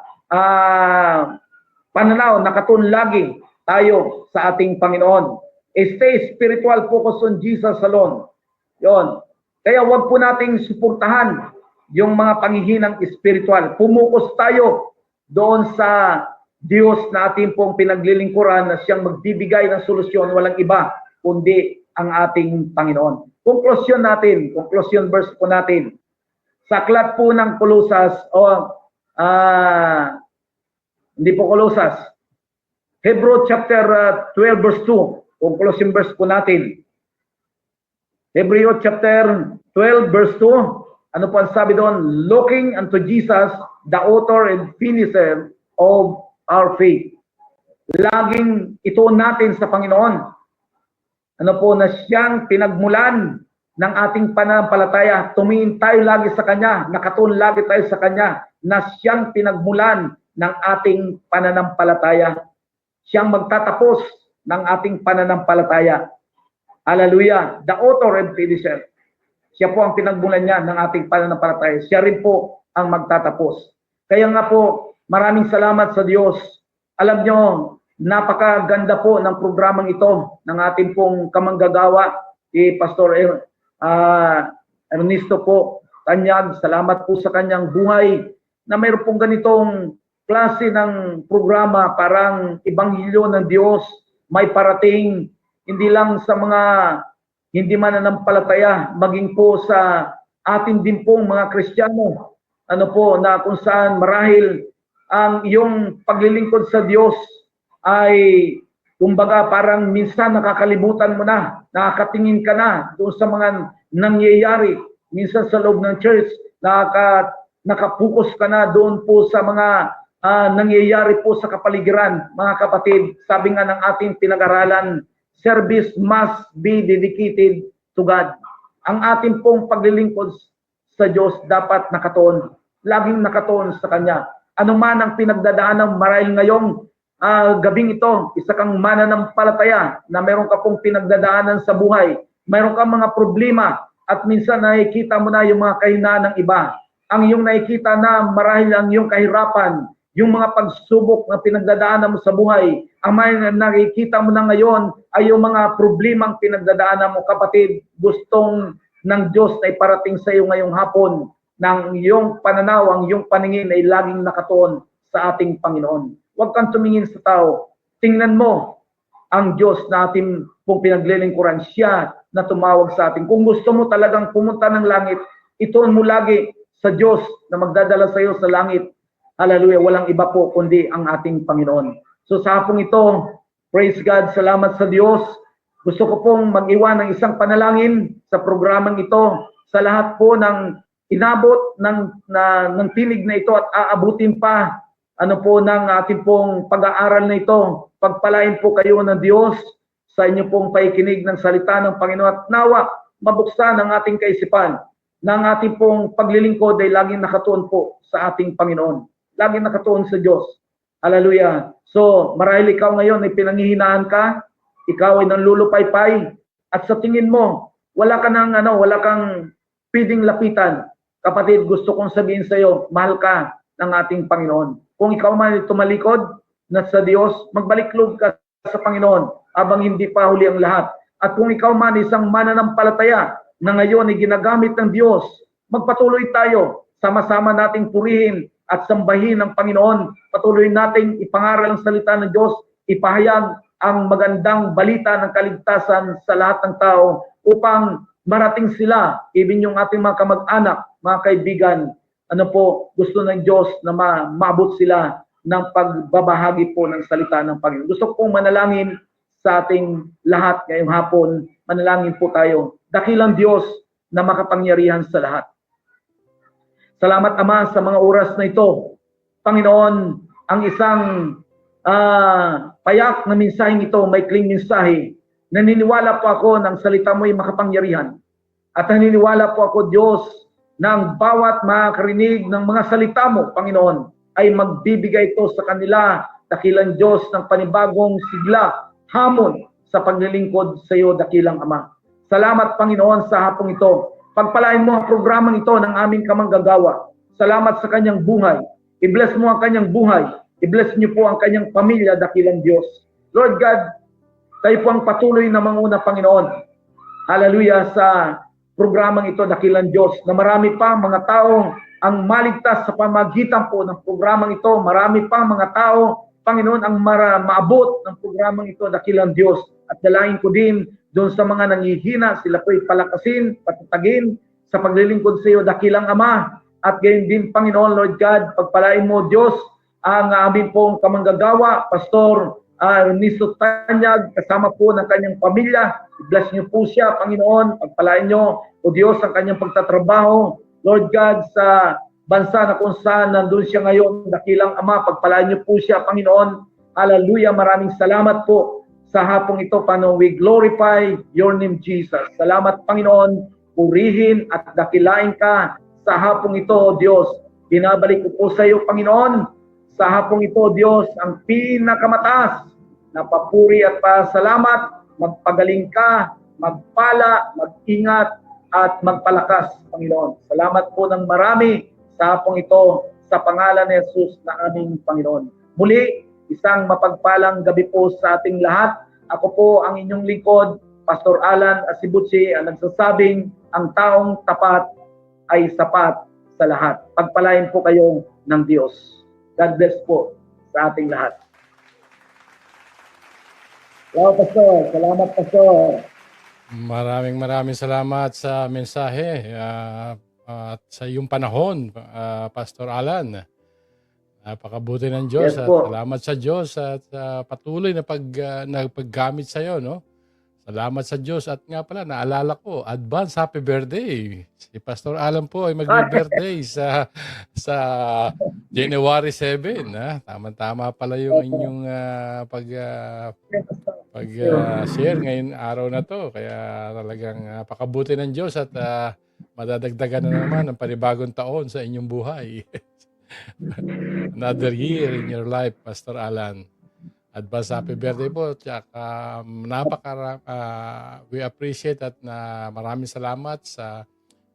pananaw, nakatuon lagi tayo sa ating Panginoon. Stay spiritual focus on Jesus alone. Yon. Kaya wag po nating suportahan yung mga panghihinang spiritual. Pumukus tayo doon sa Diyos na ating pong pinaglilingkuran na siyang magbibigay ng solusyon, walang iba kundi ang ating Panginoon. Conclusion natin, conclusion verse po natin. Sa aklat po ng Kolosas, hindi po Kolosas, Hebrew chapter 12 verse 2, conclusion verse po natin. Hebrew chapter 12 verse 2, ano po ang sabi doon? Looking unto Jesus, the author and finisher of our faith. Laging ituon natin sa Panginoon. Ano po na siyang pinagmulan ng ating pananampalataya. Tumingin tayo lagi sa Kanya, nakatuon lagi tayo sa Kanya, na siyang pinagmulan ng ating pananampalataya. Siyang magtatapos ng ating pananampalataya. Hallelujah. The author and finisher. Siya po ang pinagmulan niya ng ating pananampalataya. Siya rin po ang magtatapos. Kaya nga po, maraming salamat sa Diyos. Alam nyo, napakaganda po ng programang ito ng ating pong kamanggagawa, Pastor Ernesto po Tanyag. Salamat po sa kanyang buhay na mayroon pong ganitong klase ng programa, parang Ebanghelyo ng Diyos may parating hindi lang sa mga hindi mananampalataya, maging po sa atin din pong mga Kristiyano, ano po, na kung saan marahil ang iyong paglilingkod sa Diyos ay kumbaga parang minsan nakakalimutan mo na, nakakatingin ka na doon sa mga nangyayari, minsan sa loob ng church, nakapokus ka na doon po sa mga nangyayari po sa kapaligiran. Mga kapatid, sabi nga ng ating pinag-aralan, service must be dedicated to God. Ang ating pong paglilingkod sa Diyos dapat nakatuon. Laging nakatuon sa Kanya. Ano man ang pinagdadaanan marahil ngayong gabing ito, isa kang mananampalataya na meron ka pong pinagdadaanan sa buhay. Meron kang mga problema at minsan nakikita mo na yung mga kahinaan ng iba. Ang iyong nakikita na marahil ang iyong kahirapan, yung mga pagsubok na pinagdadaanan mo sa buhay, ang may nakikita mo na ngayon ay yung mga problemang pinagdadaanan mo, kapatid. Gustong ng Diyos na iparating sa iyo ngayong hapon ng iyong pananaw, ang iyong paningin ay laging nakatuon sa ating Panginoon. Huwag kang tumingin sa tao. Tingnan mo ang Diyos na ating pong pinaglilingkuran. Siya na tumawag sa atin. Kung gusto mo talagang pumunta ng langit, ituon mo lagi sa Diyos na magdadala sa iyo sa langit. Hallelujah, walang iba po kundi ang ating Panginoon. So sa hapong ito, praise God, salamat sa Diyos. Gusto ko pong mag-iwan ng isang panalangin sa programang ito sa lahat po ng inabot ng tinig na ito at aabutin pa ng ating pong pag-aaral na ito. Pagpalain po kayo ng Diyos sa inyo pong paikinig ng salita ng Panginoon at nawa mabuksan ang ating kaisipan ng ating pong paglilingkod ay laging nakatuon po sa ating Panginoon. Laging nakatuon sa Diyos. Hallelujah. So, marahil ikaw ngayon ay pinanghihinaan ka, ikaw ay nanlulupaypay, at sa tingin mo, wala kang pwedeng lapitan. Kapatid, gusto kong sabihin sa iyo, mahal ka ng ating Panginoon. Kung ikaw man ay tumalikod na sa Diyos, magbalik-loob ka sa Panginoon habang hindi pa huli ang lahat. At kung ikaw man isang mananampalataya na ngayon ay ginagamit ng Diyos, magpatuloy tayo, sama-sama nating purihin at sambahin ng Panginoon. Patuloy nating ipangaral ang salita ng Diyos, ipahayag ang magandang balita ng kaligtasan sa lahat ng tao upang marating sila, even yung ating mga kamag-anak, mga kaibigan, gusto ng Diyos na maabot sila ng pagbabahagi po ng salita ng Panginoon. Gusto kong manalangin sa ating lahat ngayong hapon. Manalangin po tayo. Dakilang Diyos na makapangyarihan sa lahat. Salamat, Ama, sa mga oras na ito. Panginoon, ang isang payak na mensaheng ito, may kling mensahe. Naniniwala po ako ng salita mo ay makapangyarihan. At naniniwala po ako, Diyos, na ang bawat makakarinig ng mga salita mo, Panginoon, ay magbibigay ito sa kanila, dakilang Diyos, ng panibagong sigla, hamon sa paglilingkod sa iyo, dakilang Ama. Salamat, Panginoon, sa hapong ito. Pagpalain mo ang programang ito ng aming kamanggagawa. Salamat sa kanyang buhay. I-bless mo ang kanyang buhay. I-bless niyo po ang kanyang pamilya, dakilang Diyos. Lord God, tayo po ang patuloy na manguna, Panginoon. Hallelujah, sa programang ito, dakilang Diyos, na marami pa mga tao ang maligtas sa pamagitan po ng programang ito. Marami pa mga tao, Panginoon, ang maabot ng programang ito, dakilang Diyos. At dalain ko din doon sa mga nangihina, sila po'y palakasin, patatagin sa paglilingkod sa iyo, dakilang Ama. At gayon din, Panginoon, Lord God, pagpalain mo, Diyos, ang amin pong kamanggagawa, Pastor Niso Tanyag, kasama po ng kanyang pamilya. Bless niyo po siya, Panginoon. Pagpalain niyo, O Diyos, ang kanyang pagtatrabaho. Lord God, sa bansa na kung saan nandun siya ngayon, dakilang Ama, pagpalain niyo po siya, Panginoon. Hallelujah, maraming salamat po sa hapong ito, Panginoon. We glorify your name, Jesus. Salamat, Panginoon. Purihin at dakilain ka sa hapong ito, O Diyos. Binabalik ko po sa iyo, Panginoon. Sa hapong ito, Diyos, ang pinakamataas na papuri at pasalamat, magpagaling ka, magpala, mag-ingat, at magpalakas, Panginoon. Salamat po ng marami sa hapong ito, sa pangalan ni Jesus na aming Panginoon. Muli, isang mapagpalang gabi po sa ating lahat. Ako po ang inyong lingkod, Pastor Alan Asibutsi, ang nagsasabing, ang taong tapat ay sapat sa lahat. Pagpalain po kayo ng Diyos. God bless po sa ating lahat. Hello, Pastor. Salamat, Pastor. Maraming salamat sa mensahe at sa iyong panahon, Pastor Alan. Napakabuti ng Diyos Yes at po. salamat sa Diyos at patuloy na paggamit sa iyo, no? Salamat sa Diyos at nga pala naalala ko, advance happy birthday. Si Pastor Alan po ay mag-birthday sa January 7, ha? Tama-tama pala yung inyong pag-share ngayon araw na to. Kaya talagang napakabuti ng Diyos at madadagdagan na naman ang panibagong taon sa inyong buhay. Another year in your life, Pastor Alan. Advance happy birthday po. Tsaka we appreciate at maraming salamat sa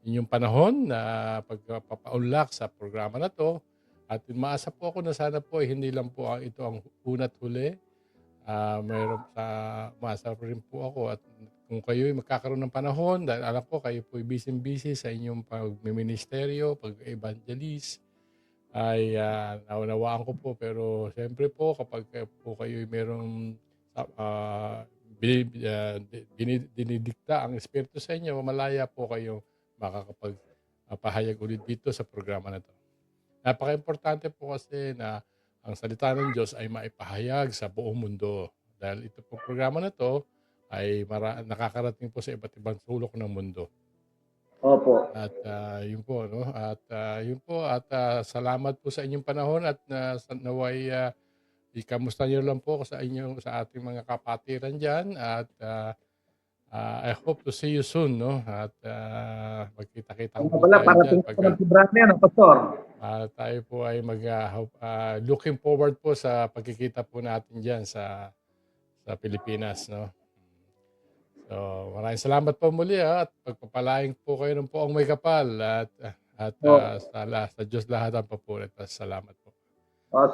inyong panahon na pagpapaunlak sa programa na to. At maasa po ako na sana po hindi lang po ito ang una't huli. Mayroon maasa rin po ako at kung kayo ay magkakaroon ng panahon, dahil alam ko kayo po ay busy sa inyong pag-ministeryo, pag-evangelist, ay naunawaan ko po. Pero siyempre po kapag po kayo ay mayroong dinidikta ang Espiritu sa inyo, malaya po kayo makakapagpahayag ulit dito sa programa na to. Napaka-importante po kasi na ang salita ng Diyos ay maipahayag sa buong mundo. Dahil ito po programa na to ay nakakarating po sa iba't ibang sulok ng mundo. Opo. At yun po, no? At yun po, at salamat po sa inyong panahon at naway ikamusta niyo lang po sa ating mga kapatiran diyan at I hope to see you soon, no? At magkita-kita po Wala, tayo parating dyan. po ng sobrang yan, Pastor. Tayo po ay looking forward po sa pagkikita po natin diyan sa Pilipinas, no? So, maraming salamat po muli at pagpapalaing po kayo ng poong may kapal at sa Diyos lahat ang papurit. Salamat po.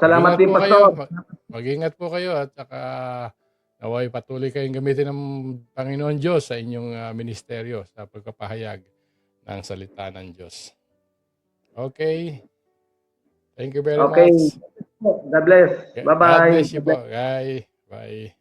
Salamat din, Pastor. Mag-ingat po kayo at saka naway patuloy kayong gamitin ng Panginoon Diyos sa inyong ministeryo sa pagpapahayag ng salita ng Diyos. Okay. Thank you very much. God bless. Bye-bye. God bless you po. Bye.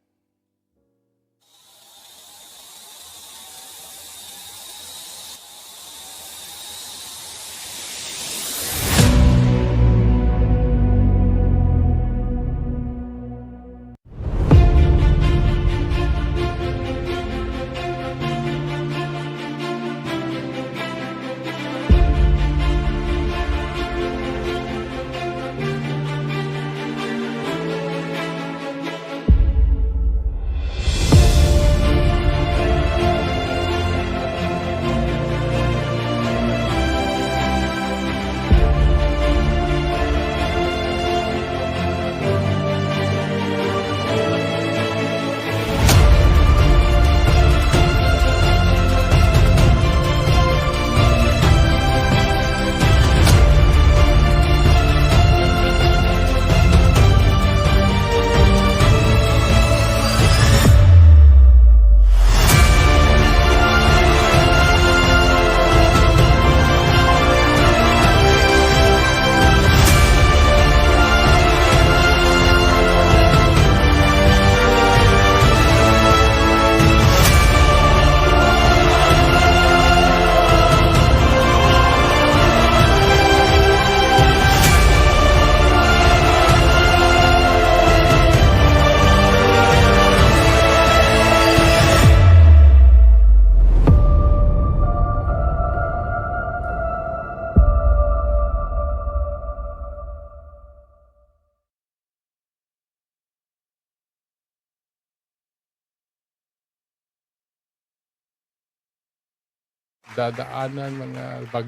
dadaanan, mga bagyo.